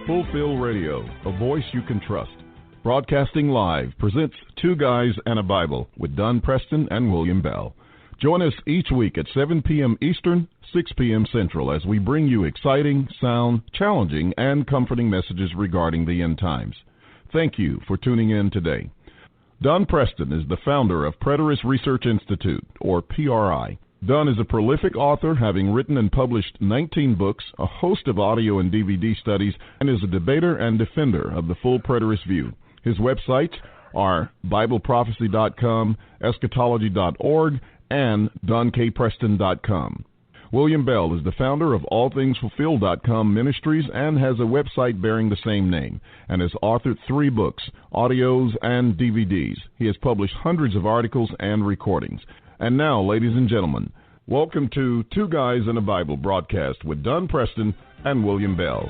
Fulfill Radio, a voice you can trust. Broadcasting live presents Two Guys and a Bible with Don Preston and William Bell. Join us each week at 7 p.m. Eastern, 6 p.m. Central as we bring you exciting, sound, challenging, and comforting messages regarding the end times. Thank you for tuning in today. Don Preston is the founder of Preterist Research Institute, or PRI. Don is a prolific author, having written and published 19 books, a host of audio and DVD studies, and is a debater and defender of the full preterist view. His websites are BibleProphecy.com, eschatology.org, and DonKPreston.com. William Bell is the founder of AllThingsFulfilled.com Ministries and has a website bearing the same name, and has authored 3 books, audios, and DVDs. He has published hundreds of articles and recordings. And now, ladies and gentlemen, welcome to Two Guys and a Bible broadcast with Don Preston and William Bell.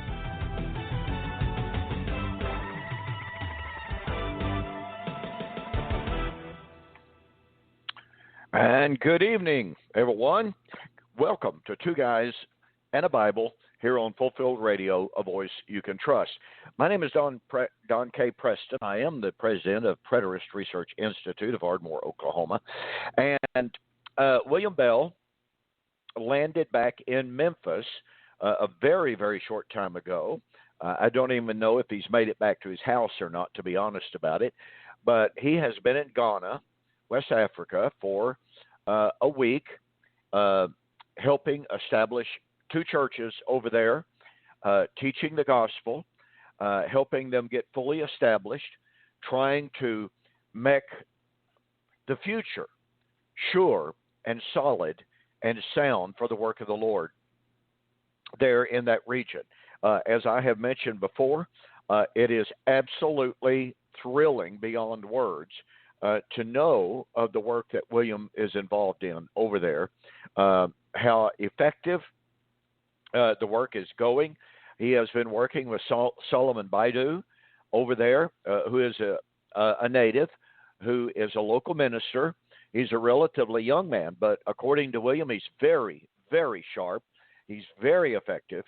And good evening, everyone. Welcome to Two Guys and a Bible here on Fulfilled Radio, a voice you can trust. My name is Don K. Preston. I am the president of Preterist Research Institute of Ardmore, Oklahoma. And William Bell landed back in Memphis a very, very short time ago. I don't even know if he's made it back to his house or not, to be honest about it. But he has been in Ghana, West Africa, for a week, helping establish 2 churches over there, teaching the gospel, helping them get fully established, trying to make the future sure and solid and sound for the work of the Lord there in that region. As I have mentioned before, it is absolutely thrilling beyond words to know of the work that William is involved in over there, how effective the work is going. He has been working with Solomon Baidu over there, who is a native, who is a local minister. He's a relatively young man, but according to William, he's very, very sharp. He's very effective.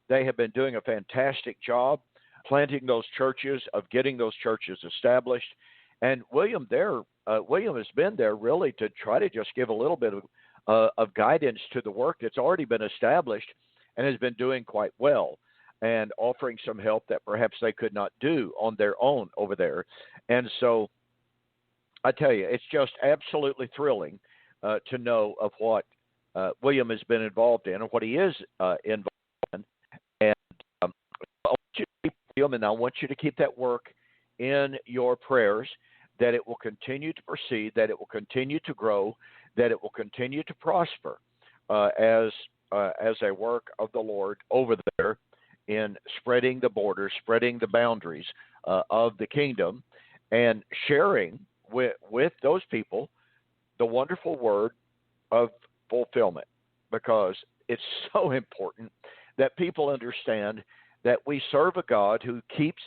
They have been doing a fantastic job planting those churches, of getting those churches established. And William has been there really to try to just give a little bit of guidance to the work that's already been established and has been doing quite well, and offering some help that perhaps they could not do on their own over there. And so I tell you, it's just absolutely thrilling to know of what William has been involved in and what he is involved in. And I want you to keep William, and I want you to keep that work in your prayers, that it will continue to proceed, that it will continue to grow, that it will continue to prosper as a work of the Lord over there in spreading the borders, spreading the boundaries of the kingdom, and sharing with those people the wonderful word of fulfillment, because it's so important that people understand that we serve a God who keeps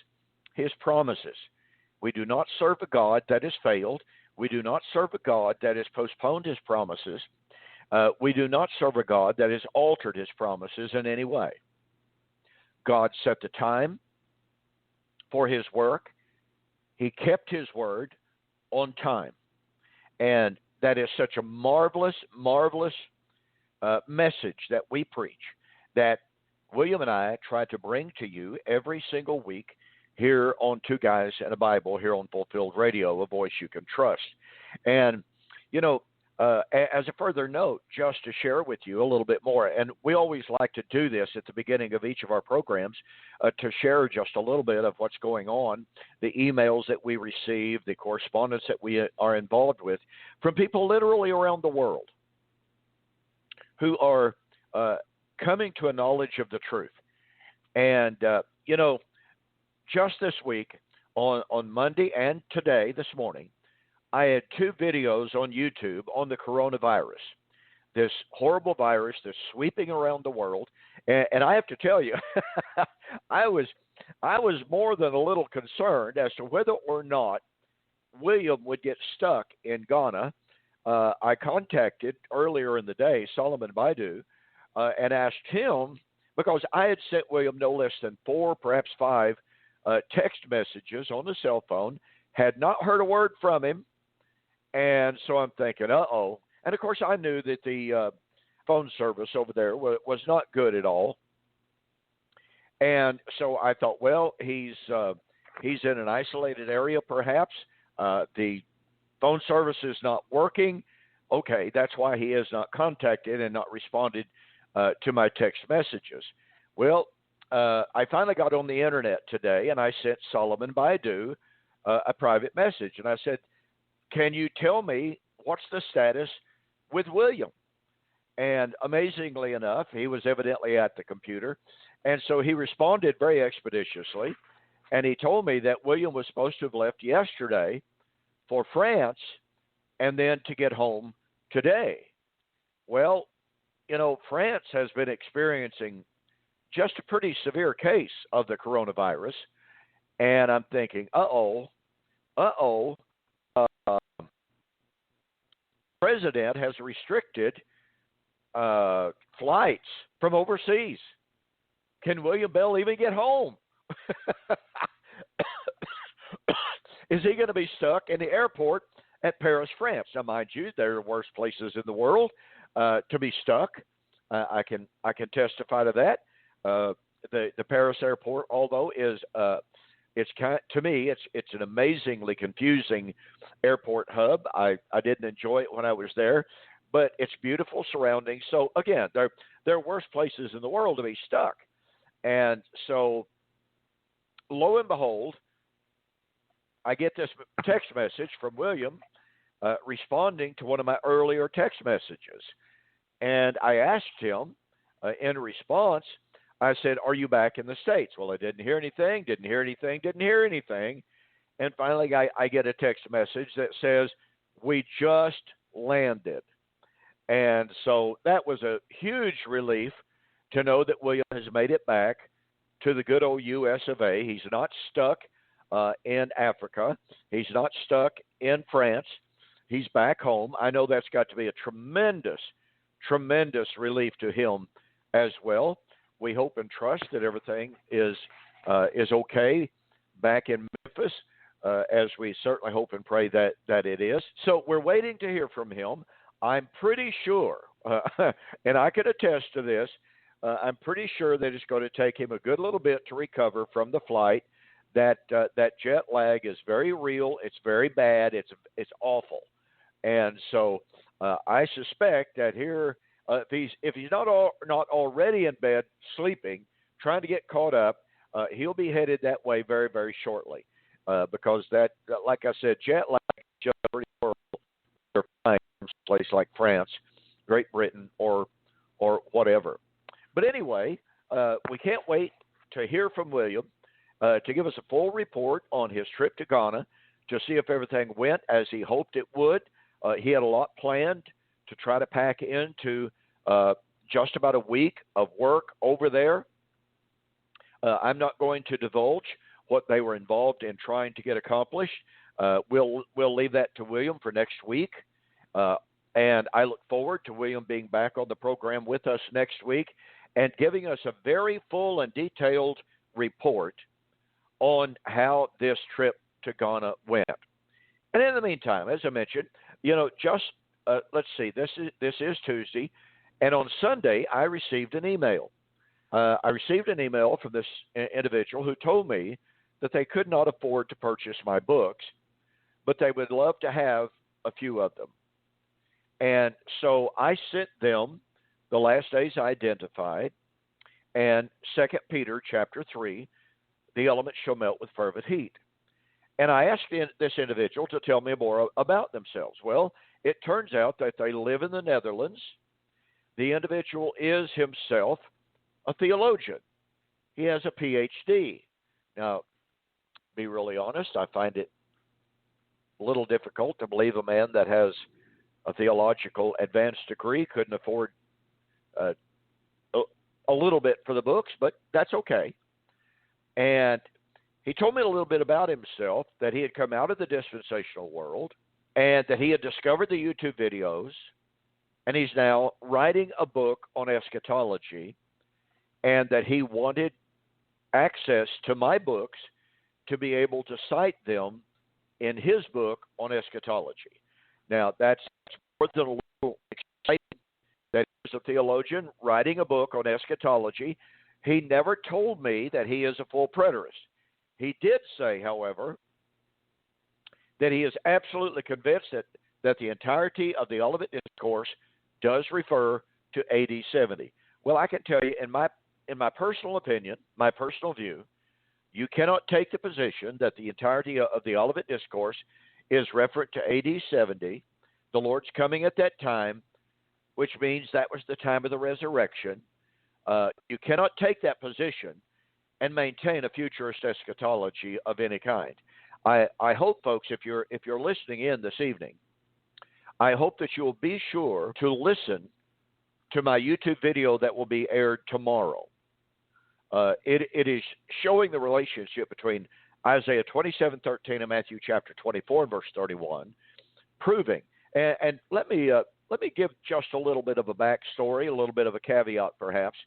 his promises. We do not serve a God that has failed. We do not serve a God that has postponed his promises. We do not serve a God that has altered his promises in any way. God set the time for his work. He kept his word on time. And that is such a marvelous, marvelous message that we preach, that William and I try to bring to you every single week here on Two Guys and a Bible, here on Fulfilled Radio, a voice you can trust. And, you know, as a further note, just to share with you a little bit more, and we always like to do this at the beginning of each of our programs, to share just a little bit of what's going on, the emails that we receive, the correspondence that we are involved with from people literally around the world who are coming to a knowledge of the truth. And, you know, just this week, on Monday and today, this morning, I had 2 videos on YouTube on the coronavirus, this horrible virus that's sweeping around the world. And I have to tell you, I was more than a little concerned as to whether or not William would get stuck in Ghana. I contacted earlier in the day Solomon Baidu and asked him, because I had sent William no less than 4, perhaps 5 text messages on the cell phone, had not heard a word from him. And so I'm thinking, uh-oh. And, of course, I knew that the phone service over there was not good at all. And so I thought, well, he's in an isolated area perhaps. The phone service is not working. Okay, that's why he has not contacted and not responded to my text messages. Well, I finally got on the internet today, and I sent Solomon Baidu a private message. And I said, can you tell me what's the status with William? And amazingly enough, he was evidently at the computer. And so he responded very expeditiously. And he told me that William was supposed to have left yesterday for France and then to get home today. Well, you know, France has been experiencing just a pretty severe case of the coronavirus. And I'm thinking, president has restricted flights from overseas. Can William Bell even get home? Is he going to be stuck in the airport at Paris, France? Now, mind you, there are worse places in the world to be stuck. I can testify to that. The Paris airport, although is to me it's an amazingly confusing airport hub. I didn't enjoy it when I was there, but it's beautiful surroundings. So again, there are worse places in the world to be stuck. And so, lo and behold, I get this text message from William responding to one of my earlier text messages. And I asked him in response, I said, are you back in the States? Well, I didn't hear anything. And finally, I get a text message that says, we just landed. And so that was a huge relief to know that William has made it back to the good old U.S. of A. He's not stuck in Africa. He's not stuck in France. He's back home. I know that's got to be a tremendous, tremendous relief to him as well. We hope and trust that everything is okay back in Memphis, as we certainly hope and pray that it is. So we're waiting to hear from him. I'm pretty sure, and I can attest to this, I'm pretty sure that it's going to take him a good little bit to recover from the flight. That jet lag is very real. It's very bad. It's awful. And so I suspect that here, if he's not already in bed sleeping, trying to get caught up, he'll be headed that way very, very shortly. Because that, like I said, jet lag is just pretty horrible. They're flying from a place like France, Great Britain, or whatever. But anyway, we can't wait to hear from William to give us a full report on his trip to Ghana to see if everything went as he hoped it would. He had a lot planned to try to pack into just about a week of work over there. I'm not going to divulge what they were involved in trying to get accomplished. We'll leave that to William for next week. And I look forward to William being back on the program with us next week and giving us a very full and detailed report on how this trip to Ghana went. And in the meantime, as I mentioned, let's see, this is Tuesday, and on Sunday I received an email. I received an email from this individual who told me that they could not afford to purchase my books, but they would love to have a few of them. And so I sent them the last days identified and 2 Peter chapter 3, the elements shall melt with fervent heat. And I asked this individual to tell me more about themselves. Well, it turns out that they live in the Netherlands. The individual is himself a theologian. He has a PhD. Now, to be really honest, I find it a little difficult to believe a man that has a theological advanced degree couldn't afford a little bit for the books, but that's okay. And he told me a little bit about himself, that he had come out of the dispensational world and that he had discovered the YouTube videos, and he's now writing a book on eschatology. and that he wanted access to my books to be able to cite them in his book on eschatology. Now, that's more than a little exciting that he's a theologian writing a book on eschatology. He never told me that he is a full preterist. He did say, however, that he is absolutely convinced that the entirety of the Olivet Discourse does refer to AD 70. Well, I can tell you, in my personal opinion, my personal view, you cannot take the position that the entirety of the Olivet Discourse is referent to AD 70, the Lord's coming at that time, which means that was the time of the resurrection. You cannot take that position and maintain a futurist eschatology of any kind. I hope, folks, if you're listening in this evening, I hope that you'll be sure to listen to my YouTube video that will be aired tomorrow. It is showing the relationship between Isaiah 27:13 and Matthew chapter 24 and verse 31, proving. And let me give just a little bit of a backstory, a little bit of a caveat, perhaps.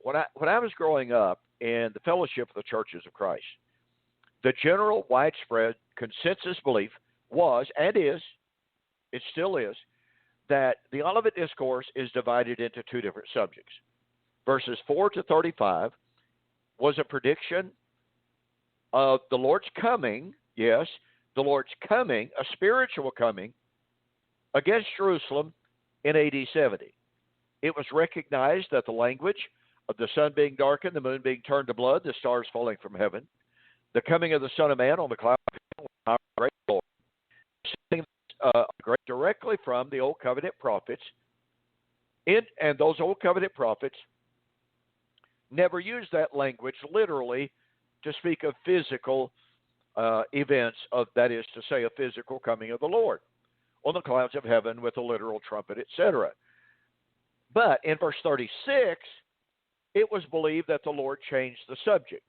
When I was growing up in the fellowship of the Churches of Christ, the general widespread consensus belief was and is, it still is, that the Olivet Discourse is divided into two different subjects. Verses 4 to 35 was a prediction of the Lord's coming, yes, the Lord's coming, a spiritual coming, against Jerusalem in AD 70. It was recognized that the language of the sun being darkened, the moon being turned to blood, the stars falling from heaven, the coming of the Son of Man on the cloud of our great Lord, directly from the Old Covenant prophets, and those Old Covenant prophets never used that language literally to speak of physical events, that is to say, a physical coming of the Lord on the clouds of heaven with a literal trumpet, etc. But in verse 36, it was believed that the Lord changed the subject.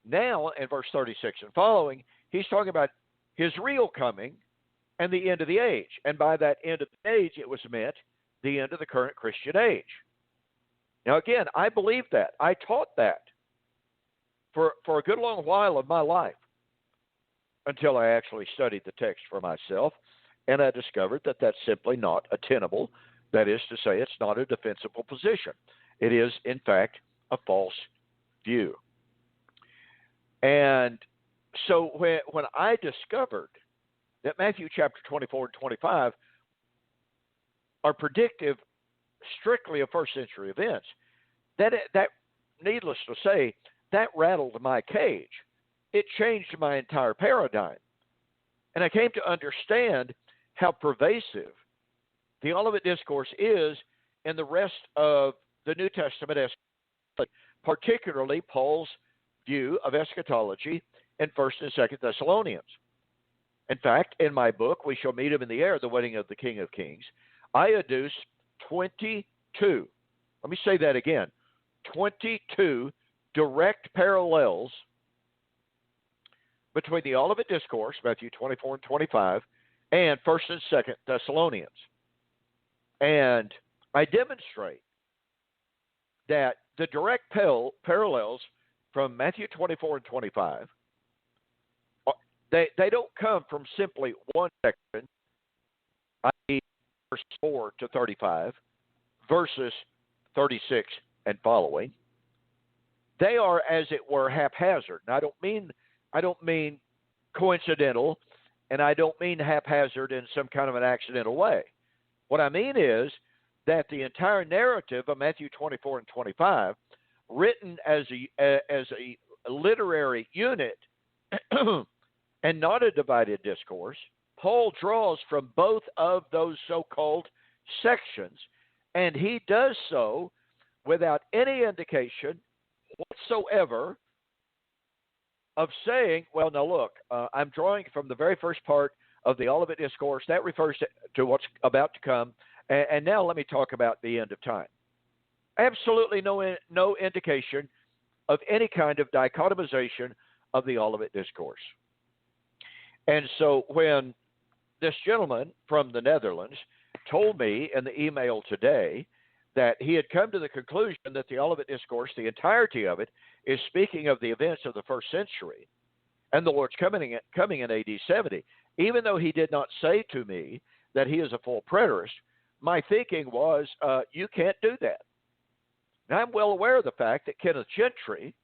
Now, in verse 36 and following, he's talking about his real coming and the end of the age. And by that end of the age, it was meant the end of the current Christian age. Now, again, I believe that. I taught that for a good long while of my life until I actually studied the text for myself, and I discovered that that's simply not a tenable. That is to say, it's not a defensible position. It is, in fact, a false view. And so when I discovered that Matthew chapter 24 and 25 are predictive strictly of first century events, that needless to say, that rattled my cage. It changed my entire paradigm. And I came to understand how pervasive the Olivet Discourse is in the rest of the New Testament, particularly Paul's view of eschatology in 1st and 2nd Thessalonians. In fact, in my book, We Shall Meet Him in the Air, The Wedding of the King of Kings, I adduce 22, let me say that again, 22 direct parallels between the Olivet Discourse, Matthew 24 and 25, and 1st and 2nd Thessalonians. And I demonstrate that the direct parallels from Matthew 24 and 25, they don't come from simply one section, i.e. verse 4 to 35, verses 36 and following. They are, as it were, haphazard. And I don't mean coincidental, and I don't mean haphazard in some kind of an accidental way. What I mean is that the entire narrative of Matthew 24 and 25, written as a literary unit and not a divided discourse, Paul draws from both of those so-called sections, and he does so without any indication whatsoever of saying, well, now look, I'm drawing from the very first part of the Olivet Discourse. That refers to what's about to come. And now let me talk about the end of time. Absolutely no indication of any kind of dichotomization of the Olivet Discourse. And so when this gentleman from the Netherlands told me in the email today that he had come to the conclusion that the Olivet Discourse, the entirety of it, is speaking of the events of the first century and the Lord's coming in AD 70. Even though he did not say to me that he is a full preterist, my thinking was, you can't do that. Now, I'm well aware of the fact that Kenneth Gentry,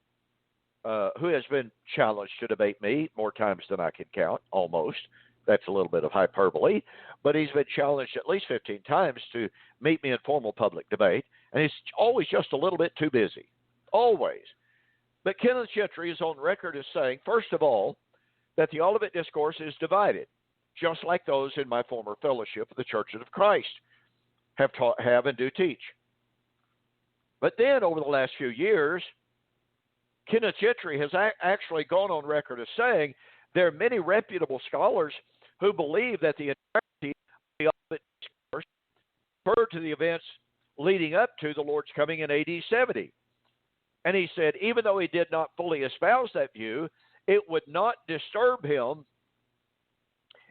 who has been challenged to debate me more times than I can count, almost. That's a little bit of hyperbole, but he's been challenged at least 15 times to meet me in formal public debate, and he's always just a little bit too busy, always. But Kenneth Gentry is on record as saying, first of all, that the Olivet Discourse is divided, just like those in my former fellowship of the Churches of Christ have and do teach. But then over the last few years, Kenneth Gentry has actually gone on record as saying there are many reputable scholars who believe that the entirety of the Olivet Discourse referred to the events leading up to the Lord's coming in AD 70. And he said, even though he did not fully espouse that view, it would not disturb him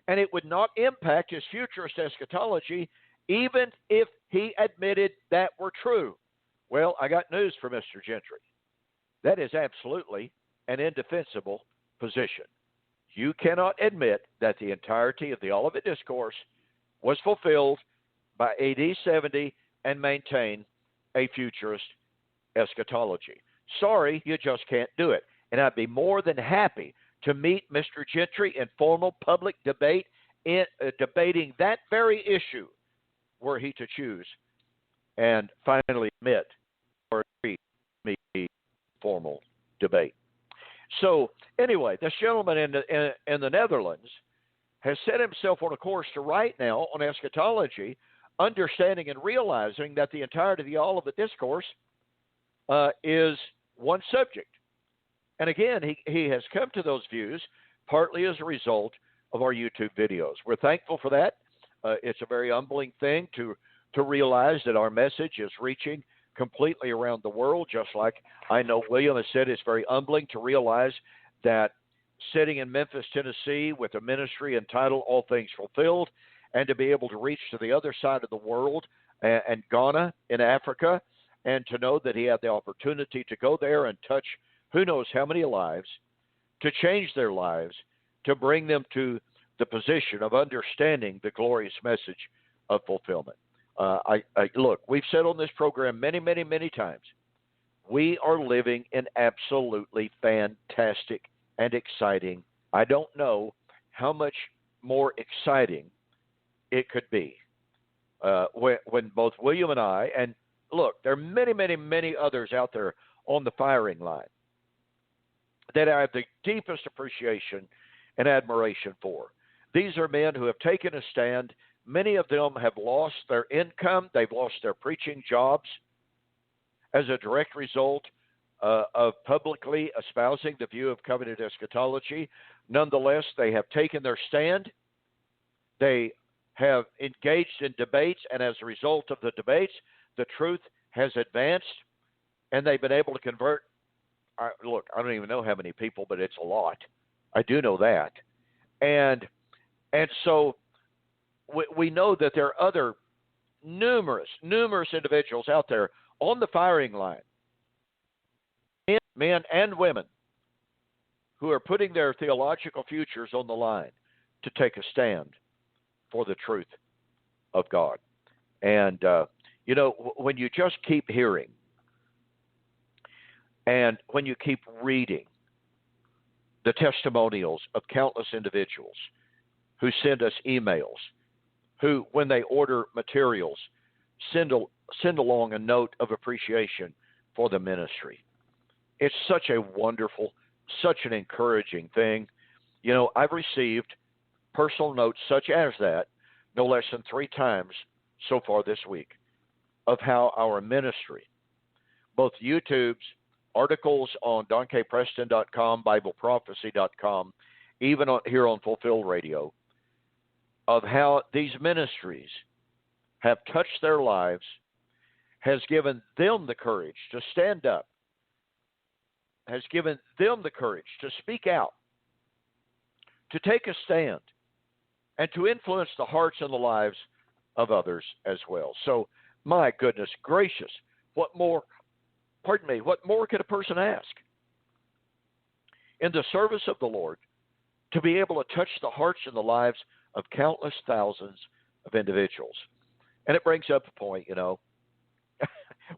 and it would not impact his futurist eschatology, even if he admitted that were true. Well, I got news for Mr. Gentry. That is absolutely an indefensible position. You cannot admit that the entirety of the Olivet Discourse was fulfilled by AD 70 and maintain a futurist eschatology. Sorry, you just can't do it. And I'd be more than happy to meet Mr. Gentry in formal public debate, debating that very issue, were he to choose and finally admit or agree to meet formal debate. So anyway, this gentleman in the Netherlands has set himself on a course to write now on eschatology, understanding and realizing that the entirety of the Olivet Discourse is one subject. And again, he has come to those views partly as a result of our YouTube videos. We're thankful for that. It's a very humbling thing to realize that our message is reaching completely around the world, just like I know William has said. It's very humbling to realize that sitting in Memphis, Tennessee, with a ministry entitled All Things Fulfilled, and to be able to reach to the other side of the world and Ghana in Africa, and to know that he had the opportunity to go there and touch who knows how many lives, to change their lives, to bring them to the position of understanding the glorious message of fulfillment. Look, we've said on this program many, many, many times, we are living in absolutely fantastic and exciting. I don't know how much more exciting it could be when both William and I, and look, there are many, many, many others out there on the firing line that I have the deepest appreciation and admiration for. These are men who have taken a stand. Many of them have lost their income. They've lost their preaching jobs as a direct result of publicly espousing the view of covenant eschatology. Nonetheless, they have taken their stand. They have engaged in debates, and as a result of the debates, the truth has advanced, and they've been able to convert. Look, I don't even know how many people, but it's a lot. I do know that. And so we know that there are other numerous individuals out there on the firing line, men and women, who are putting their theological futures on the line to take a stand for the truth of God. And, when you just keep hearing and when you keep reading the testimonials of countless individuals who send us emails, who, when they order materials, send along a note of appreciation for the ministry. It's such a wonderful, such an encouraging thing. I've received personal notes such as that no less than 3 times so far this week of how our ministry, both YouTube's articles on DonKPreston.com, BibleProphecy.com, even here on Fulfilled Radio, of how these ministries have touched their lives, has given them the courage to stand up, has given them the courage to speak out, to take a stand, and to influence the hearts and the lives of others as well. So My goodness gracious. What more, what more could a person ask? In the service of the Lord, to be able to touch the hearts and the lives of countless thousands of individuals. And it brings up a point,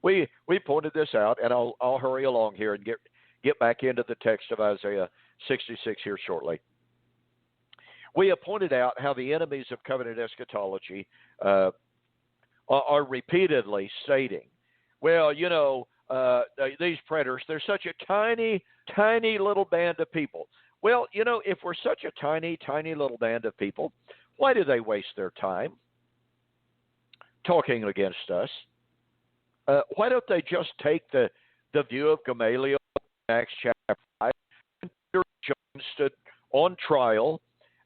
we pointed this out, and I'll hurry along here and get back into the text of Isaiah 66 here shortly. We have pointed out how the enemies of covenant eschatology are repeatedly stating, well, these predators, they're such a tiny, tiny little band of people. Well, if we're such a tiny, tiny little band of people, why do they waste their time talking against us? Why don't they just take the view of Gamaliel in Acts chapter 5? John stood on trial,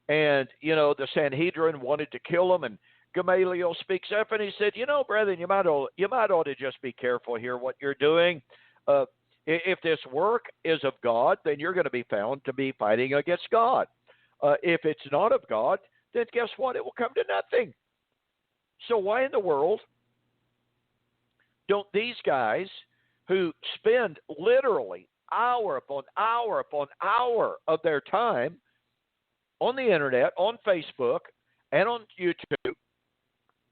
and, the Sanhedrin wanted to kill him, and Gamaliel speaks up, and he said, brethren, you might ought to just be careful here what you're doing. If this work is of God, then you're going to be found to be fighting against God. If it's not of God, then guess what? It will come to nothing. So why in the world don't these guys who spend literally hour upon hour upon hour of their time on the internet, on Facebook, and on YouTube,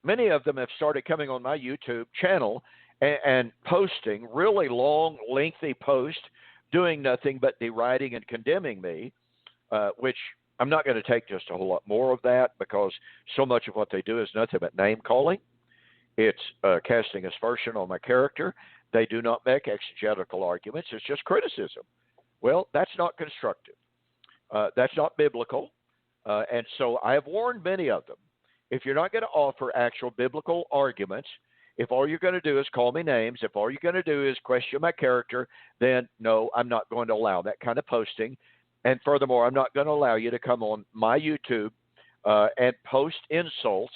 many of them have started coming on my YouTube channel and posting really long, lengthy posts, doing nothing but deriding and condemning me, which I'm not going to take just a whole lot more of that, because so much of what they do is nothing but name-calling. It's casting aspersion on my character. They do not make exegetical arguments. It's just criticism. Well, that's not constructive. That's not biblical. And so I have warned many of them, if you're not going to offer actual biblical arguments, if all you're going to do is call me names, if all you're going to do is question my character, then no, I'm not going to allow that kind of posting. And furthermore, I'm not going to allow you to come on my YouTube and post insults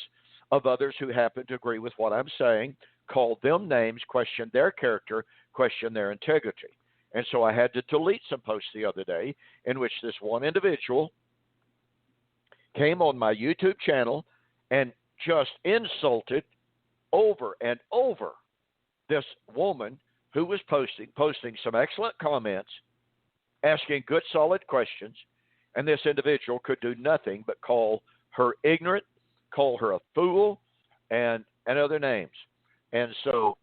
of others who happen to agree with what I'm saying, call them names, question their character, question their integrity. And so I had to delete some posts the other day in which this one individual came on my YouTube channel and just insulted over and over this woman who was posting some excellent comments, asking good, solid questions, and this individual could do nothing but call her ignorant, call her a fool, and other names. And so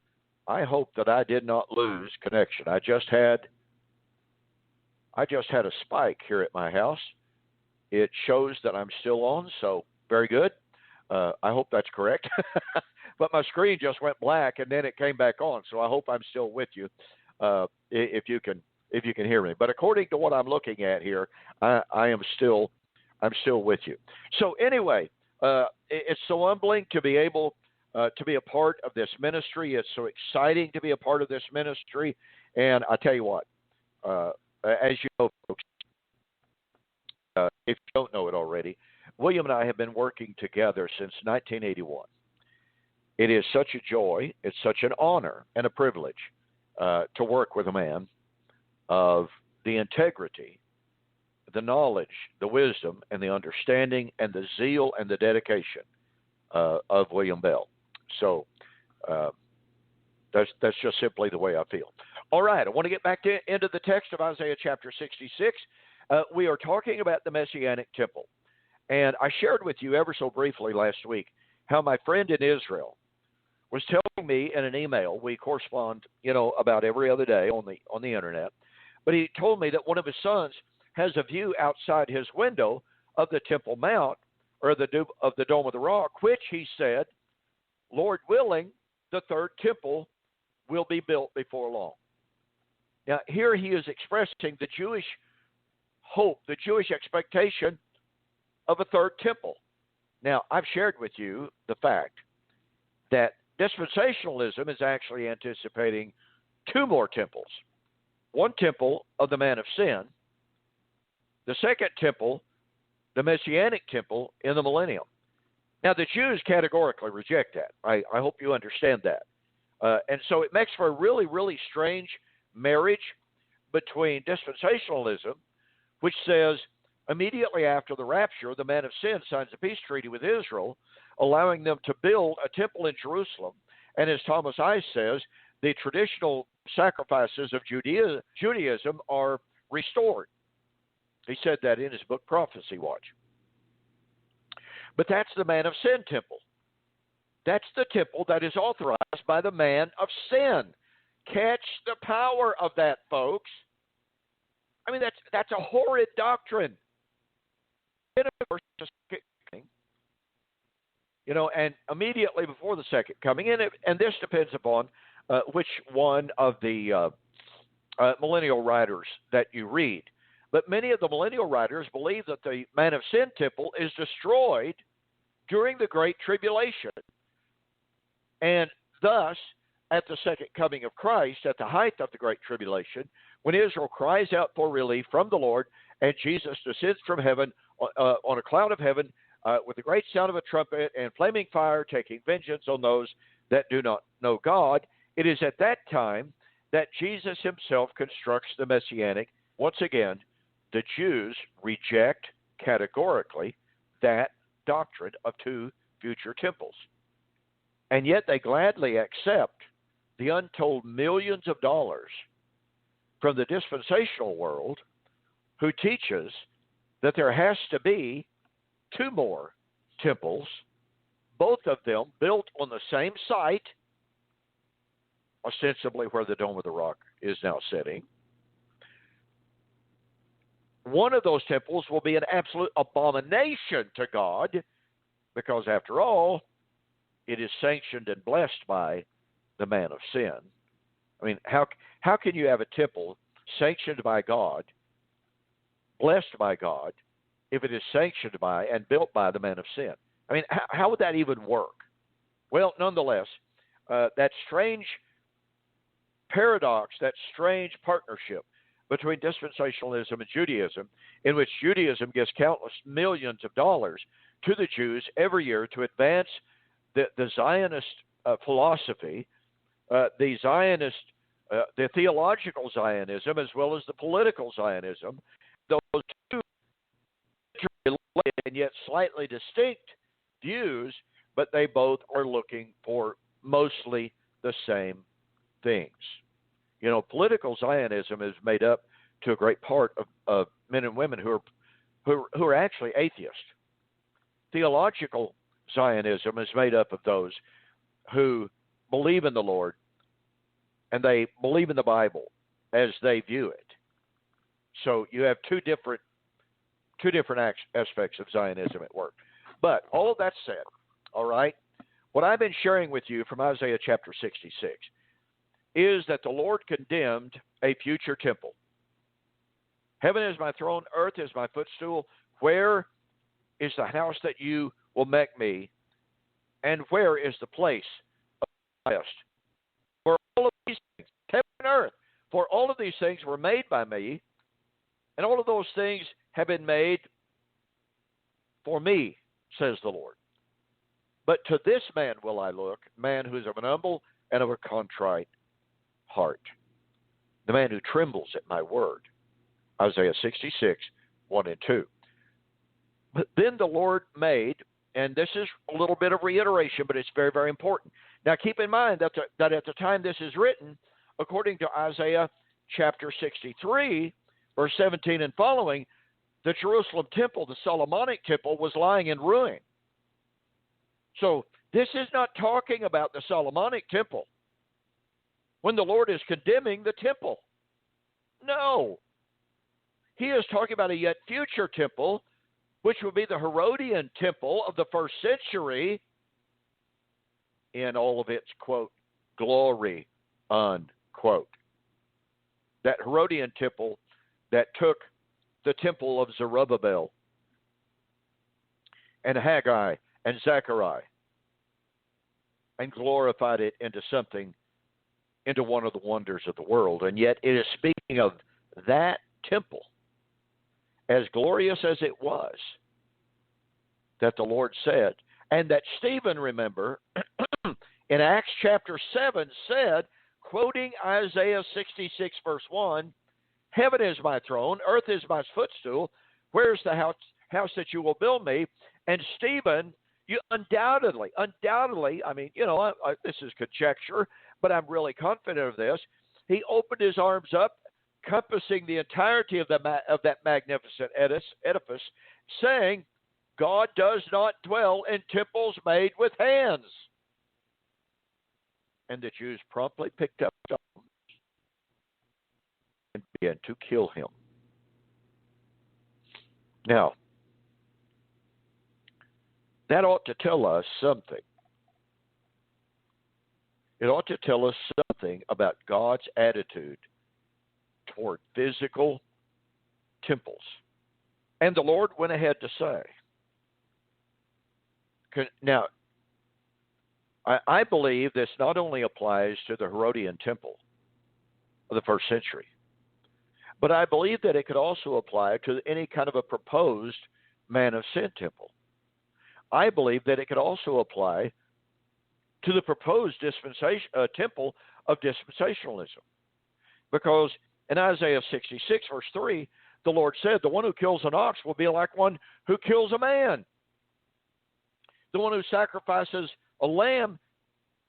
I hope that I did not lose connection. I just had a spike here at my house. It shows that I'm still on, so very good. I hope that's correct. But my screen just went black, and then it came back on. So I hope I'm still with you, if you can hear me. But according to what I'm looking at here, I'm still with you. So anyway, it's so humbling to be able to be a part of this ministry. It's so exciting to be a part of this ministry. And I tell you what, as you know, folks, if you don't know it already, William and I have been working together since 1981. It is such a joy, it's such an honor and a privilege to work with a man of the integrity, the knowledge, the wisdom, and the understanding, and the zeal and the dedication of William Bell. So that's just simply the way I feel. All right, I want to get back into the text of Isaiah chapter 66. We are talking about the Messianic temple. And I shared with you ever so briefly last week how my friend in Israel was telling me in an email. We correspond, about every other day on the internet. But he told me that one of his sons has a view outside his window of the Temple Mount, or of the Dome of the Rock, which he said, Lord willing, the third temple will be built before long. Now, here he is expressing the Jewish hope, the Jewish expectation of a third temple. Now, I've shared with you the fact that dispensationalism is actually anticipating two more temples. One temple of the man of sin, the second temple, the Messianic temple in the millennium. Now, the Jews categorically reject that. I hope you understand that. And so it makes for a really, really strange marriage between dispensationalism, which says immediately after the rapture, the man of sin signs a peace treaty with Israel, allowing them to build a temple in Jerusalem, And as Thomas Ice says, the traditional sacrifices of Judaism are restored. He said that in his book, Prophecy Watch. But that's the man of sin temple. That's the temple that is authorized by the man of sin. Catch the power of that, folks. I mean, that's a horrid doctrine. You know, and immediately before the second coming, and this depends upon which one of the millennial writers that you read. But many of the millennial writers believe that the man of sin temple is destroyed during the Great Tribulation. And thus, at the second coming of Christ, at the height of the Great Tribulation, when Israel cries out for relief from the Lord, and Jesus descends from heaven on a cloud of heaven with the great sound of a trumpet and flaming fire, taking vengeance on those that do not know God, it is at that time that Jesus himself constructs the Messianic. Once again, the Jews reject categorically that doctrine of two future temples. And yet they gladly accept the untold millions of dollars from the dispensational world who teaches that there has to be two more temples, both of them built on the same site, ostensibly where the Dome of the Rock is now sitting. One of those temples will be an absolute abomination to God because, after all, it is sanctioned and blessed by the man of sin. I mean, how can you have a temple sanctioned by God, blessed by God, if it is sanctioned by and built by the man of sin? I mean, how would that even work? Well, nonetheless, that strange paradox, that strange partnership between dispensationalism and Judaism, in which Judaism gives countless millions of dollars to the Jews every year to advance the Zionist philosophy, the theological Zionism, as well as the political Zionism. Those two related and yet slightly distinct views, but they both are looking for mostly the same things. You know, political Zionism is made up to a great part of men and women who are actually atheists. Theological Zionism is made up of those who believe in the Lord and they believe in the Bible as they view it. So you have two different aspects of Zionism at work. But all of that said, all right, what I've been sharing with you from Isaiah chapter 66 is that the Lord condemned a future temple. Heaven is my throne, earth is my footstool. Where is the house that you will make me? And where is the place of my rest? For all of these things, heaven and earth, for all of these things were made by me, and all of those things have been made for me, says the Lord. But to this man will I look, man who is of an humble and of a contrite heart, the man who trembles at my word. Isaiah 66, 1 and 2. But then the Lord made, and this is a little bit of reiteration, but it's very, very important. Now keep in mind that at the time this is written, according to Isaiah chapter 63, verse 17 and following, the Jerusalem temple, the Solomonic temple, was lying in ruin. So this is not talking about the Solomonic temple when the Lord is condemning the temple. No. He is talking about a yet future temple, which would be the Herodian temple of the first century in all of its, quote, glory, unquote. That Herodian temple that took the temple of Zerubbabel and Haggai and Zechariah and glorified it into one of the wonders of the world. And yet it is speaking of that temple, as glorious as it was, that the Lord said, and that Stephen, remember, in Acts chapter 7 said, quoting Isaiah 66 verse 1, heaven is my throne, earth is my footstool, where's the house that you will build me? And Stephen, You undoubtedly, I mean, this is conjecture, but I'm really confident of this. He opened his arms up, compassing the entirety of that magnificent edifice, saying, God does not dwell in temples made with hands. And the Jews promptly picked up stones and began to kill him. Now, that ought to tell us something. It ought to tell us something about God's attitude toward physical temples. And the Lord went ahead to say, now, I believe this not only applies to the Herodian temple of the first century, but I believe that it could also apply to any kind of a proposed man of sin temple. I believe that it could also apply to the proposed temple of dispensationalism. Because in Isaiah 66, verse 3, the Lord said, the one who kills an ox will be like one who kills a man. The one who sacrifices a lamb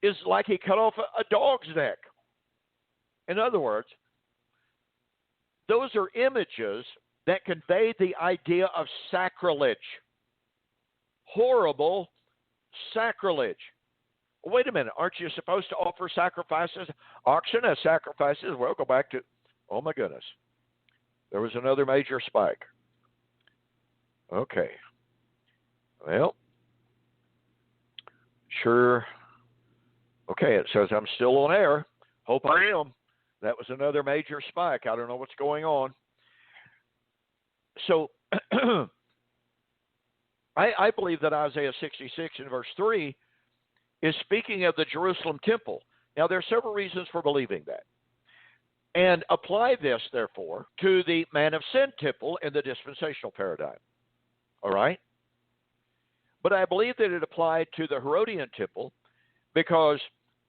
is like he cut off a dog's neck. In other words, those are images that convey the idea of sacrilege. Horrible sacrilege. Wait a minute, aren't you supposed to offer sacrifices? Oxen as sacrifices? Well, go back to, oh my goodness. There was another major spike. Okay. Well, sure. Okay, it says I'm still on air. Hope I am. That was another major spike. I don't know what's going on. So, I believe that Isaiah 66 in verse 3 is speaking of the Jerusalem temple. Now, there are several reasons for believing that. And apply this, therefore, to the man of sin temple in the dispensational paradigm. All right? But I believe that it applied to the Herodian temple because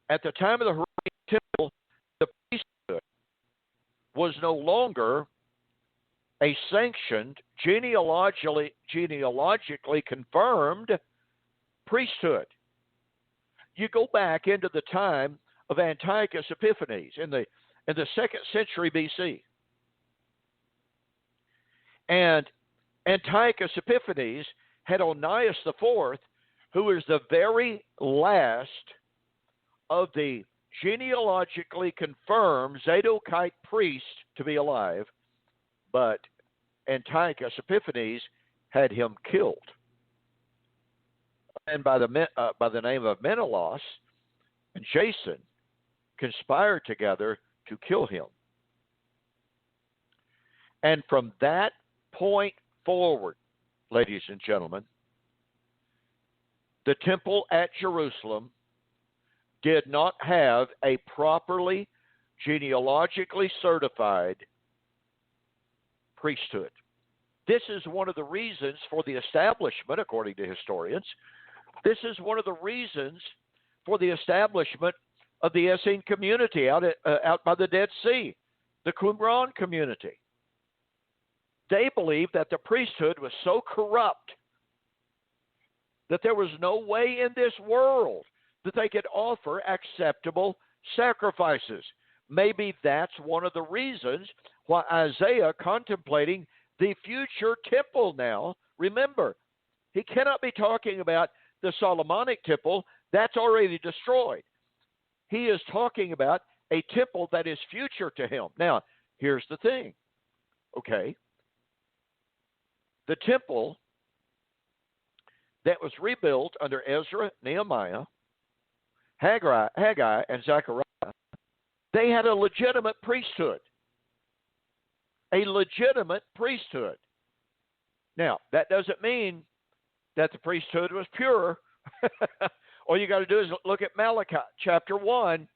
at the time of the Herodian temple, the priesthood was no longer a sanctioned, genealogically confirmed priesthood. You go back into the time of Antiochus Epiphanes in the 2nd century BC. And Antiochus Epiphanes had Onias IV, who is the very last of the genealogically confirmed Zadokite priests to be alive, but Antiochus Epiphanes had him killed. And by the name of Menelaus and Jason conspired together to kill him. And from that point forward, ladies and gentlemen, the temple at Jerusalem did not have a properly genealogically certified priesthood. This is one of the reasons for the establishment, according to historians, this is one of the reasons for the establishment of the Essene community out by the Dead Sea, the Qumran community. They believed that the priesthood was so corrupt that there was no way in this world that they could offer acceptable sacrifices. Maybe that's one of the reasons why Isaiah, contemplating the future temple now, remember, he cannot be talking about the Solomonic temple. That's already destroyed. He is talking about a temple that is future to him. Now, here's the thing. Okay. The temple that was rebuilt under Ezra, Nehemiah, Haggai, and Zechariah, they had a legitimate priesthood. A legitimate priesthood. Now, that doesn't mean that the priesthood was pure. All you got to do is look at Malachi chapter 1.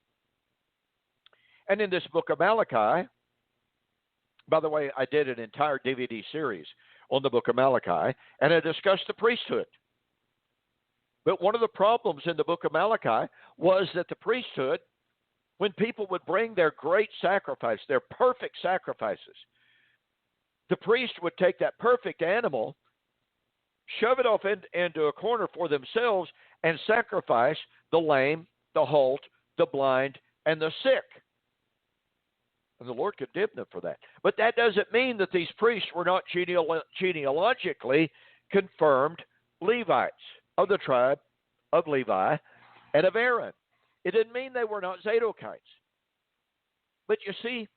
And in this book of Malachi, by the way, I did an entire DVD series on the book of Malachi, and I discussed the priesthood. But one of the problems in the book of Malachi was that the priesthood, when people would bring their great sacrifice, their perfect sacrifices, the priest would take that perfect animal shove it off into a corner for themselves and sacrifice the lame, the halt, the blind, and the sick. And the Lord condemned them for that. But that doesn't mean that these priests were not genealogically confirmed Levites of the tribe of Levi and of Aaron. It didn't mean they were not Zadokites. But you see,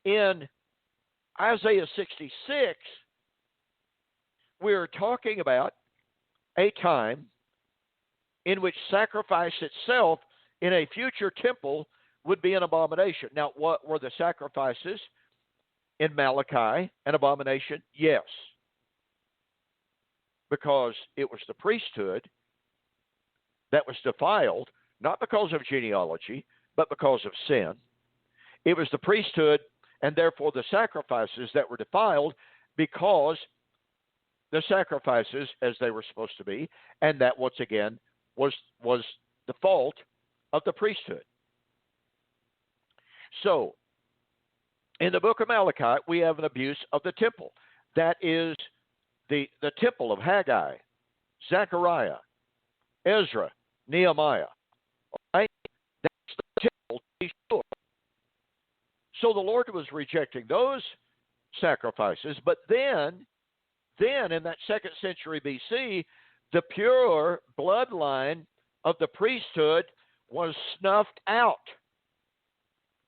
in Isaiah 66, we're talking about a time in which sacrifice itself in a future temple would be an abomination. Now, what were the sacrifices in Malachi an abomination? Yes. Because it was the priesthood that was defiled, not because of genealogy, but because of sin. It was the priesthood and therefore the sacrifices that were defiled because the sacrifices as they were supposed to be, and that once again was the fault of the priesthood. So, in the book of Malachi, we have an abuse of the temple. That is the temple of Haggai, Zechariah, Ezra, Nehemiah. Right? That's the temple, to be sure. So the Lord was rejecting those sacrifices, but then in that 2nd century BC, the pure bloodline of the priesthood was snuffed out.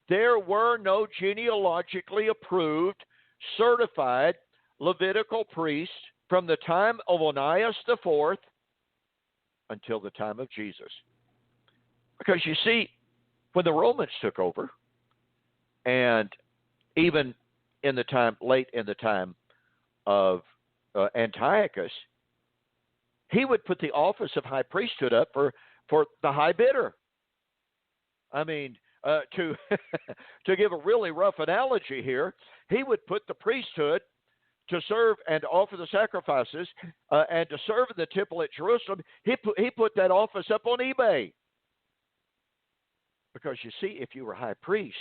There were no genealogically approved, certified Levitical priests from the time of Onias IV until the time of Jesus. Because you see, when the Romans took over, and even late in the time of Antiochus, he would put the office of high priesthood up for the high bidder. I mean, to to give a really rough analogy here, he would put the priesthood to serve and offer the sacrifices and to serve in the temple at Jerusalem. He put that office up on eBay. Because you see, if you were high priest,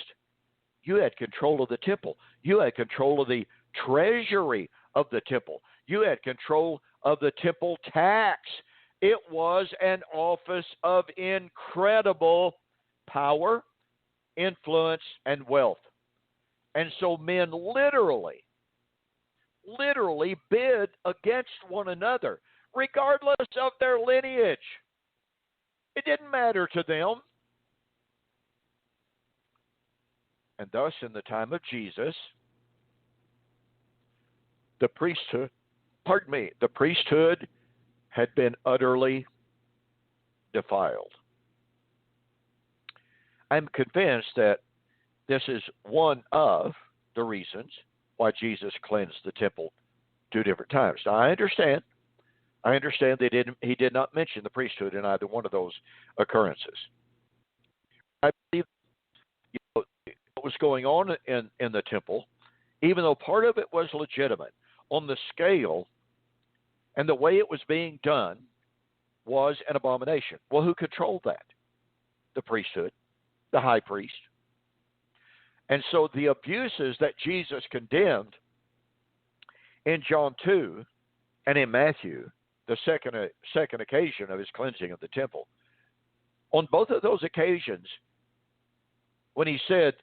you had control of the temple. You had control of the treasury of the temple. You had control of the temple tax. It was an office of incredible power, influence, and wealth. And so men literally bid against one another, regardless of their lineage. It didn't matter to them. And thus, in the time of Jesus, the priesthood had been utterly defiled. I'm convinced that this is one of the reasons why Jesus cleansed the temple 2 different times. Now, I understand he did not mention the priesthood in either one of those occurrences. I believe what was going on in the temple, even though part of it was legitimate, on the scale and the way it was being done was an abomination. Well, who controlled that? The priesthood, the high priest. And so the abuses that Jesus condemned in John 2 and in Matthew, the second occasion of his cleansing of the temple, on both of those occasions, when he said,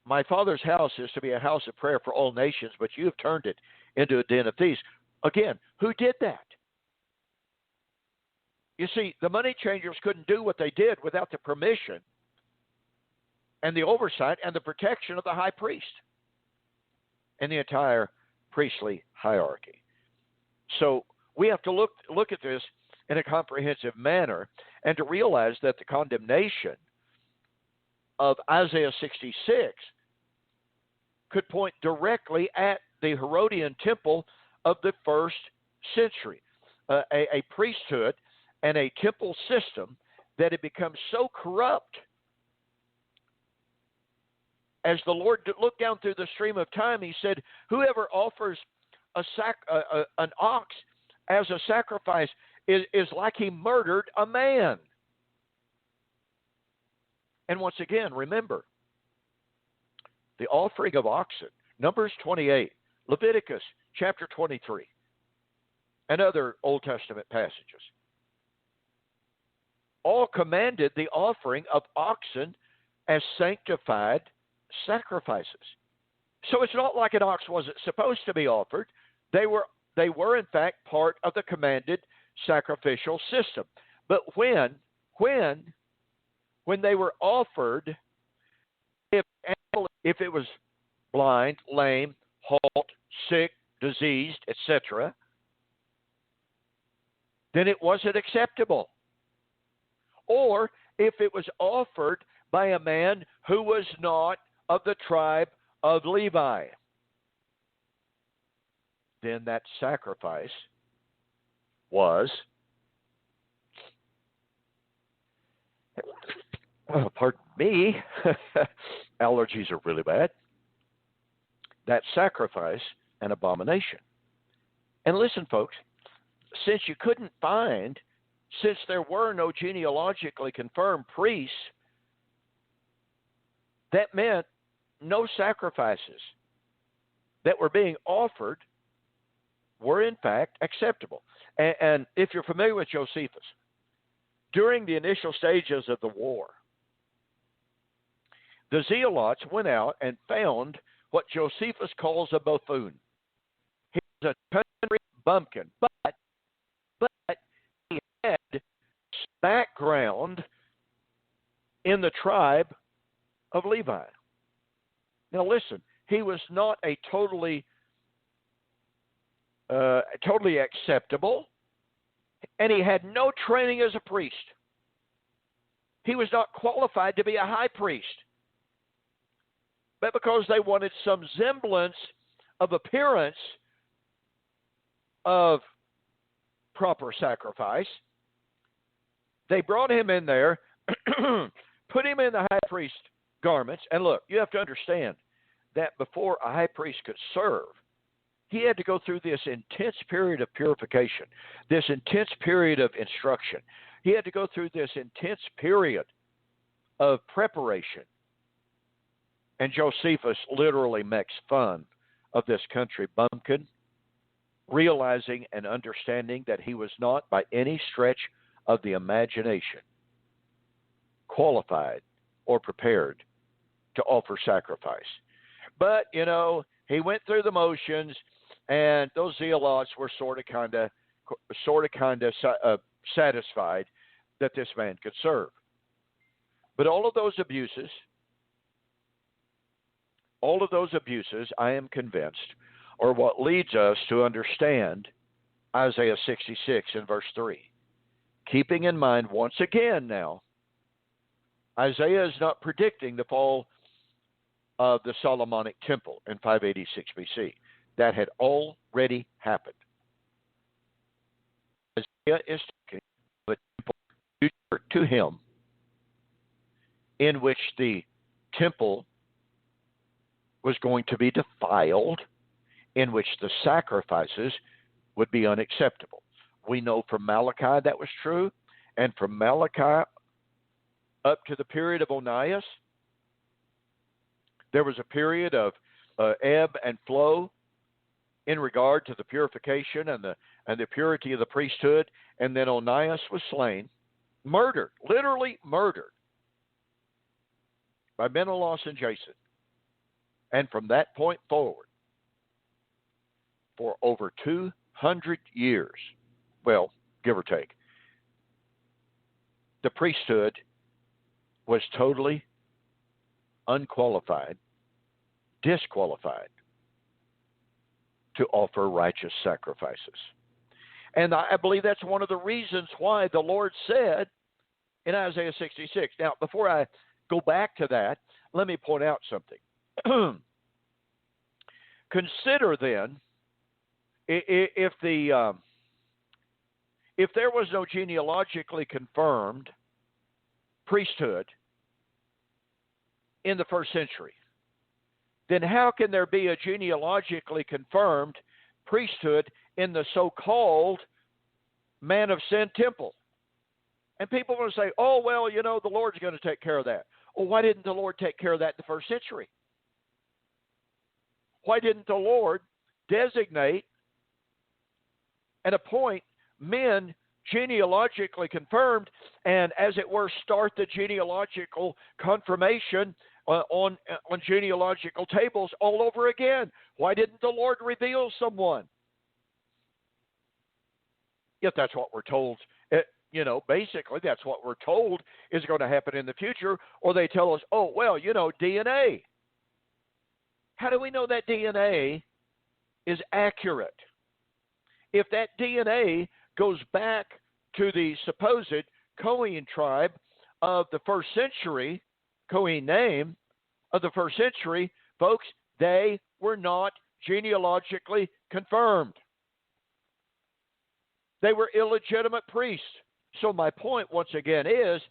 "My Father's house is to be a house of prayer for all nations, but you have turned it into a den of thieves." Again, who did that? You see, the money changers couldn't do what they did without the permission and the oversight and the protection of the high priest and the entire priestly hierarchy. So we have to look at this in a comprehensive manner and to realize that the condemnation of Isaiah 66 could point directly at the Herodian temple of the 1st century, a priesthood and a temple system that had become so corrupt. As the Lord looked down through the stream of time, he said, whoever offers an ox as a sacrifice is like he murdered a man. And once again, remember, the offering of oxen, Numbers 28, Leviticus chapter 23. and other Old Testament passages, all commanded the offering of oxen as sanctified sacrifices. So it's not like an ox wasn't supposed to be offered. They were, in fact, part of the commanded sacrificial system. But when they were offered, if it was blind, lame, halt, sick, diseased, etc., then it wasn't acceptable. Or if it was offered by a man who was not of the tribe of Levi, then that sacrifice was, pardon me, allergies are really bad, that sacrifice an abomination. And listen, folks, since there were no genealogically confirmed priests, that meant no sacrifices that were being offered were in fact acceptable. And if you're familiar with Josephus, during the initial stages of the war, the zealots went out and found what Josephus calls a buffoon. He was a country bumpkin, but he had background in the tribe of Levi. Now listen, he was not a totally acceptable, and he had no training as a priest. He was not qualified to be a high priest. But because they wanted some semblance of appearance of proper sacrifice, they brought him in there, put him in the high priest garments. And look, you have to understand that before a high priest could serve, he had to go through this intense period of purification, this intense period of instruction. He had to go through this intense period of preparation. And Josephus literally makes fun of this country bumpkin, realizing and understanding that he was not by any stretch of the imagination qualified or prepared to offer sacrifice. But, he went through the motions, and those zealots were sort of kind of satisfied that this man could serve. But all of those abuses, I am convinced, are what leads us to understand Isaiah 66 and verse 3. Keeping in mind, once again now, Isaiah is not predicting the fall of the Solomonic temple in 586 BC. That had already happened. Isaiah is talking of a temple future to him, in which the temple was going to be defiled, in which the sacrifices would be unacceptable. We know from Malachi that was true, and from Malachi up to the period of Onias, there was a period of ebb and flow in regard to the purification and the purity of the priesthood, and then Onias was slain, murdered, literally murdered by Menelaus and Jason. And from that point forward, for over 200 years, well, give or take, the priesthood was totally unqualified, disqualified to offer righteous sacrifices. And I believe that's one of the reasons why the Lord said in Isaiah 66. Now, before I go back to that, let me point out something. Consider then, if there was no genealogically confirmed priesthood in the first century, then how can there be a genealogically confirmed priesthood in the so-called man of sin temple? And people are going to say, oh, well, the Lord's going to take care of that. Well, why didn't the Lord take care of that in the first century? Why didn't the Lord designate and appoint men genealogically confirmed, and as it were, start the genealogical confirmation on genealogical tables all over again. Why didn't the Lord reveal someone? If that's what we're told, basically that's what we're told is going to happen in the future, or they tell us, oh, well, DNA. How do we know that DNA is accurate? If that DNA goes back to the supposed Kohen tribe of the first century, Kohen name of the first century, folks, they were not genealogically confirmed. They were illegitimate priests. So my point, once again, is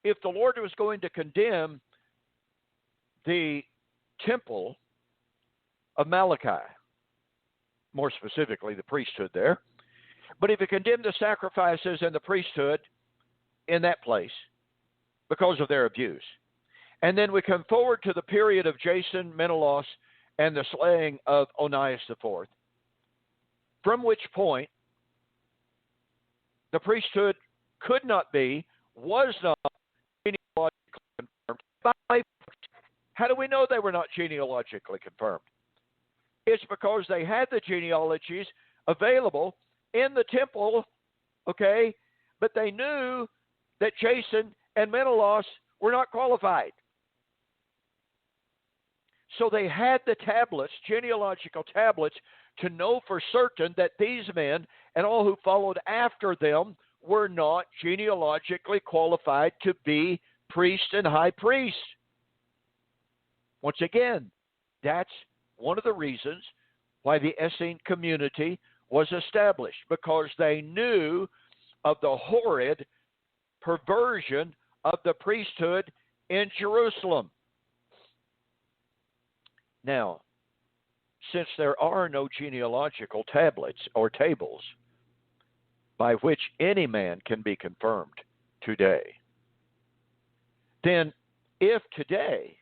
if the Lord was going to condemn the temple of Malachi, more specifically the priesthood there, but if he condemned the sacrifices and the priesthood in that place because of their abuse, and then we come forward to the period of Jason, Menelaus, and the slaying of Onias IV, from which point the priesthood could not be, was not genealogically confirmed. How do we know they were not genealogically confirmed? It's because they had the genealogies available in the temple, okay, but they knew that Jason and Menelaus were not qualified. So they had the tablets, genealogical tablets, to know for certain that these men and all who followed after them were not genealogically qualified to be priests and high priests. Once again, that's one of the reasons why the Essene community was established, because they knew of the horrid perversion of the priesthood in Jerusalem. Now, since there are no genealogical tablets or tables by which any man can be confirmed today, then if today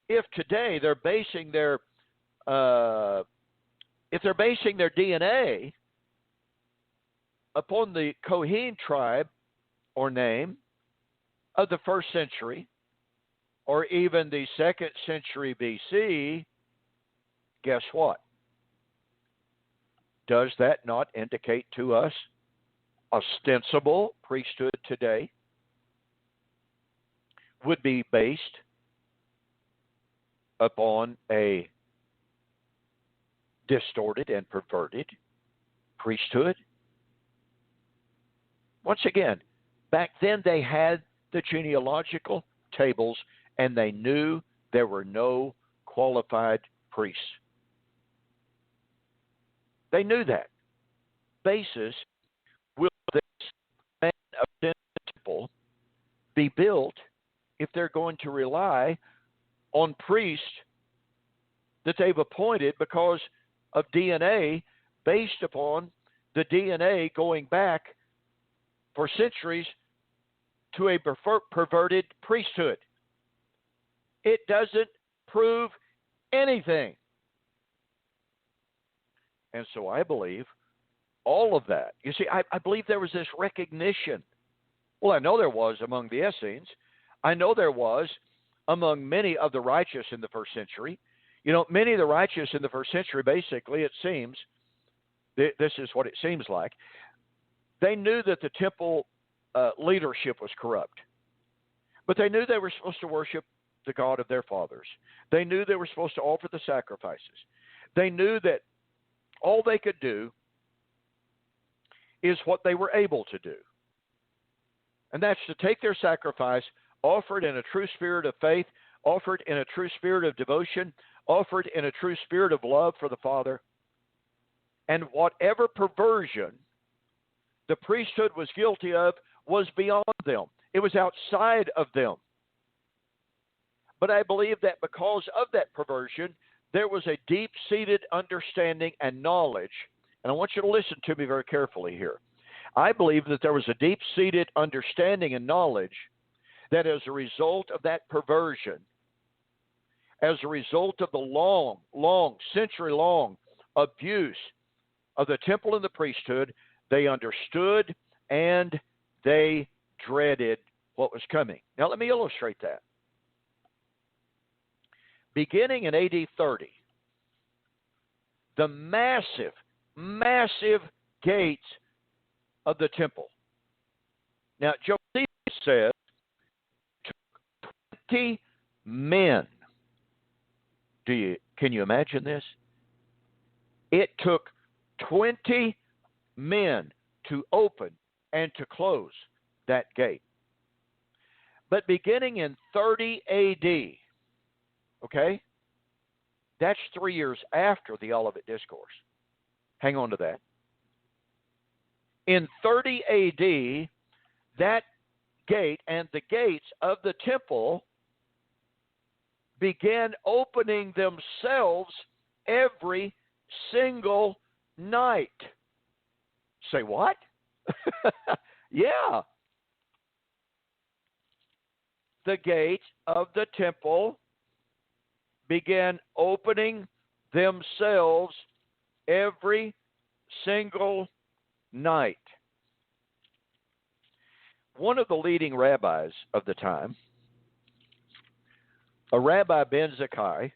they're basing their DNA upon the Kohen tribe or name of the first century, or even the 2nd century BC, guess what? Does that not indicate to us ostensible priesthood today would be based upon a distorted and perverted priesthood? Once again, back then they had the genealogical tables and they knew there were no qualified priests. They knew that. Basis, will this man of the temple be built if they're going to rely on priests that they've appointed because of DNA based upon the DNA going back for centuries to a perverted priesthood? It doesn't prove anything. And so I believe all of that. You see, I believe there was this recognition. Well, I know there was among the Essenes. I know there was among many of the righteous in the first century. Many of the righteous in the first century, basically, it seems, this is what it seems like, they knew that the temple leadership was corrupt. But they knew they were supposed to worship the God of their fathers. They knew they were supposed to offer the sacrifices. They knew that all they could do is what they were able to do. And that's to take their sacrifice, offered in a true spirit of faith, offered in a true spirit of devotion, offered in a true spirit of love for the Father. And whatever perversion the priesthood was guilty of was beyond them. It was outside of them. But I believe that because of that perversion, there was a deep-seated understanding and knowledge, and I want you to listen to me very carefully here. I believe that there was a deep-seated understanding and knowledge that as a result of that perversion, as a result of the long, century-long abuse of the temple and the priesthood, they understood and they dreaded what was coming. Now, let me illustrate that. Beginning in AD 30, the massive, massive gates of the temple. Now, Josephus says 20 men. Can you imagine this? It took 20 men to open and to close that gate. But beginning in 30 AD, okay, that's 3 years after the Olivet Discourse. Hang on to that. In 30 AD, that gate and the gates of the temple began opening themselves every single night. Say what? Yeah. The gates of the temple began opening themselves every single night. One of the leading rabbis of the time, a Rabbi Ben Zakkai,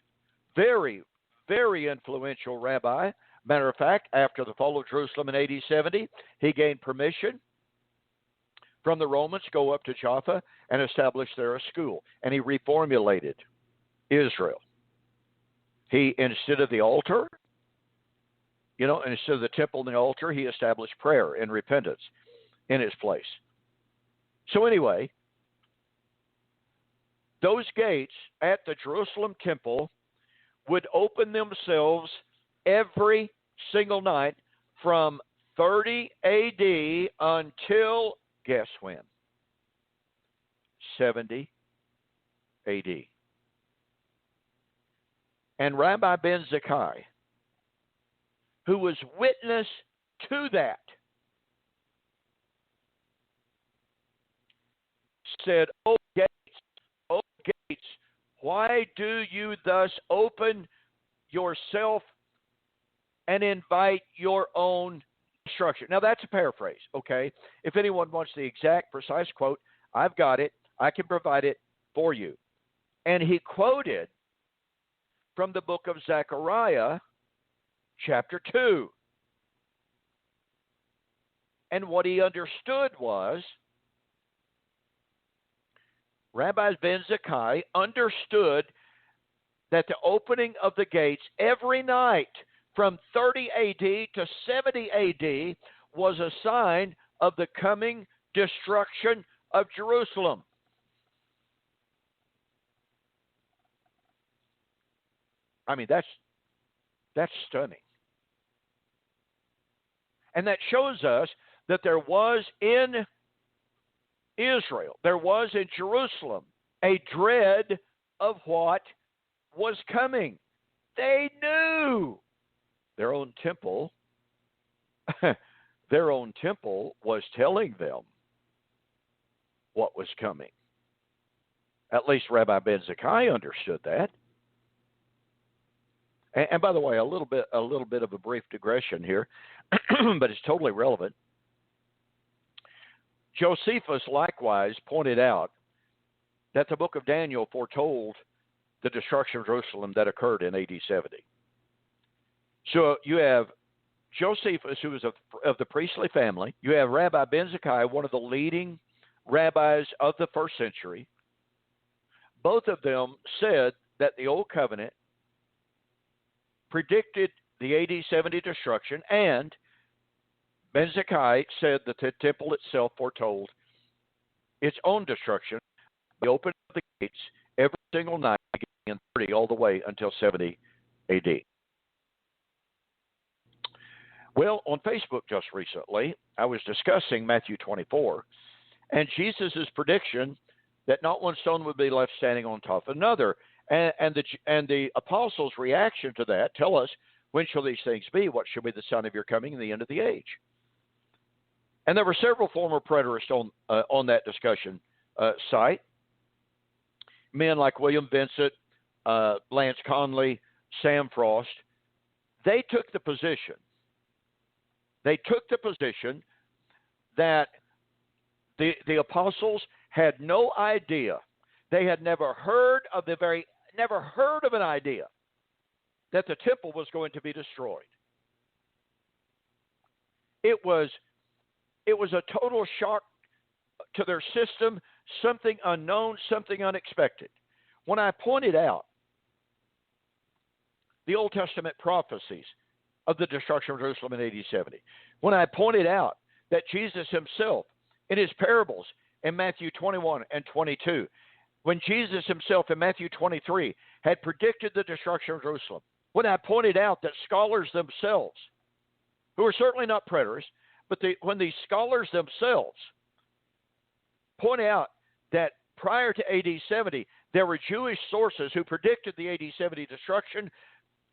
very, very influential rabbi. Matter of fact, after the fall of Jerusalem in AD 70, he gained permission from the Romans to go up to Jaffa and establish there a school. And he reformulated Israel. He, instead of the altar, instead of the temple and the altar, he established prayer and repentance in its place. So anyway, those gates at the Jerusalem temple would open themselves every single night from 30 AD until, guess when? 70 AD. And Rabbi Ben Zakkai, who was witness to that, said, "O gates, why do you thus open yourself and invite your own destruction?" Now, that's a paraphrase, okay? If anyone wants the exact, precise quote, I've got it. I can provide it for you. And he quoted from the book of Zechariah, chapter 2. And what he understood was, Rabbi Ben Zakkai understood that the opening of the gates every night from 30 AD to 70 AD was a sign of the coming destruction of Jerusalem. I mean, that's stunning. And that shows us that there was in Israel, there was in Jerusalem a dread of what was coming. They knew their own temple was telling them what was coming. At least Rabbi Ben Zakkai understood that. And by the way, a little bit of a brief digression here, but it's totally relevant. Josephus likewise pointed out that the book of Daniel foretold the destruction of Jerusalem that occurred in AD 70. So you have Josephus, who was of the priestly family. You have Rabbi Ben Zakkai, one of the leading rabbis of the first century. Both of them said that the Old Covenant predicted the AD 70 destruction, and Ben Zakkai said that the temple itself foretold its own destruction. They opened the gates every single night, beginning in 30 all the way until 70 AD. Well, on Facebook just recently, I was discussing Matthew 24 and Jesus' prediction that not one stone would be left standing on top of another. And the apostles' reaction to that tell us, when shall these things be? What shall be the sign of your coming and the end of the age? And there were several former preterists on that discussion site. Men like William Vincent, Lance Conley, Sam Frost. They took the position They took the position that the apostles had no idea. They had never heard of an idea that the temple was going to be destroyed. It was a total shock to their system, something unknown, something unexpected. When I pointed out the Old Testament prophecies of the destruction of Jerusalem in AD 70, when I pointed out that Jesus himself, in his parables in Matthew 21 and 22, when Jesus himself in Matthew 23 had predicted the destruction of Jerusalem, when I pointed out that scholars themselves, who are certainly not preterists, but when these scholars themselves point out that prior to AD 70, there were Jewish sources who predicted the AD 70 destruction,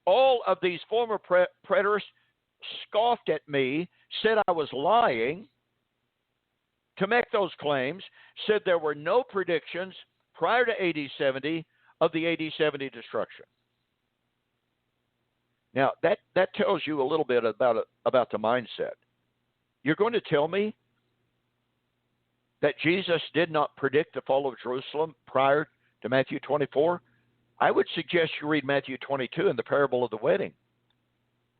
all of these former preterists scoffed at me, said I was lying to make those claims, said there were no predictions prior to AD 70 of the AD 70 destruction. Now, that tells you a little bit about the mindset. You're going to tell me that Jesus did not predict the fall of Jerusalem prior to Matthew 24? I would suggest you read Matthew 22 in the parable of the wedding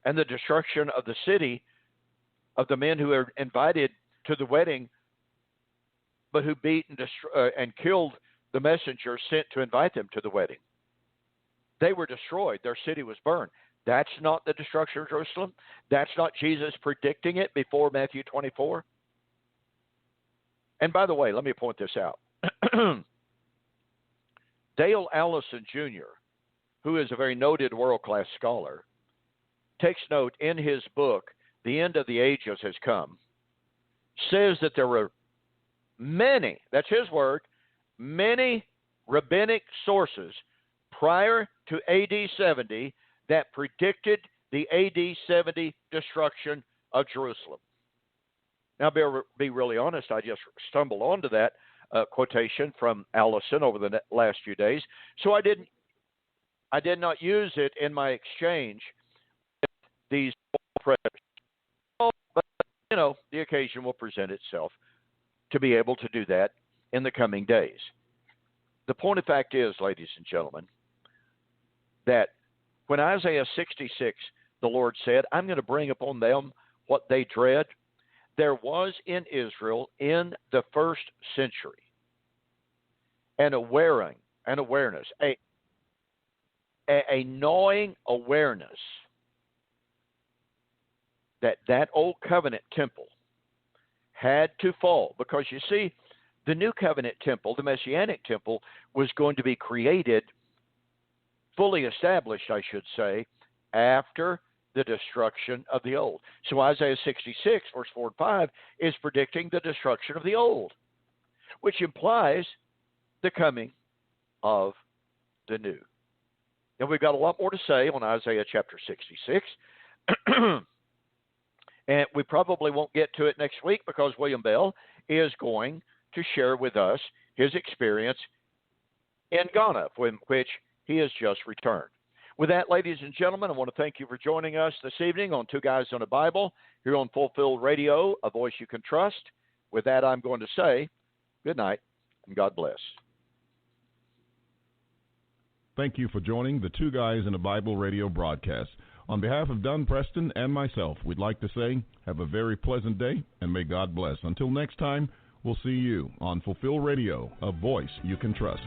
and the destruction of the city of the men who were invited to the wedding, but who beat and killed the messengers sent to invite them to the wedding. They were destroyed. Their city was burned. That's not the destruction of Jerusalem. That's not Jesus predicting it before Matthew 24. And by the way, let me point this out. Dale Allison Jr., who is a very noted world-class scholar, takes note in his book, The End of the Ages Has Come, says that there were many, that's his word, many rabbinic sources prior to AD 70 that predicted the AD 70 destruction of Jerusalem. Now, be really honest, I just stumbled onto that quotation from Allison over the last few days, so I did not use it in my exchange with these predators. But, the occasion will present itself to be able to do that in the coming days. The point of fact is, ladies and gentlemen, that when Isaiah 66, the Lord said, I'm going to bring upon them what they dread, there was in Israel in the first century an awareness, a gnawing awareness that old covenant temple had to fall. Because you see, the new covenant temple, the Messianic temple, was going to be created, fully established, I should say, after the destruction of the old. So Isaiah 66, verse 4 and 5, is predicting the destruction of the old, which implies the coming of the new. And we've got a lot more to say on Isaiah chapter 66. And we probably won't get to it next week because William Bell is going to share with us his experience in Ghana, from which he has just returned. With that, ladies and gentlemen, I want to thank you for joining us this evening on Two Guys on a Bible here on Fulfilled Radio, a voice you can trust. With that, I'm going to say good night and God bless. Thank you for joining the Two Guys in a Bible radio broadcast. On behalf of Don Preston and myself, we'd like to say have a very pleasant day and may God bless. Until next time, we'll see you on Fulfilled Radio, a voice you can trust.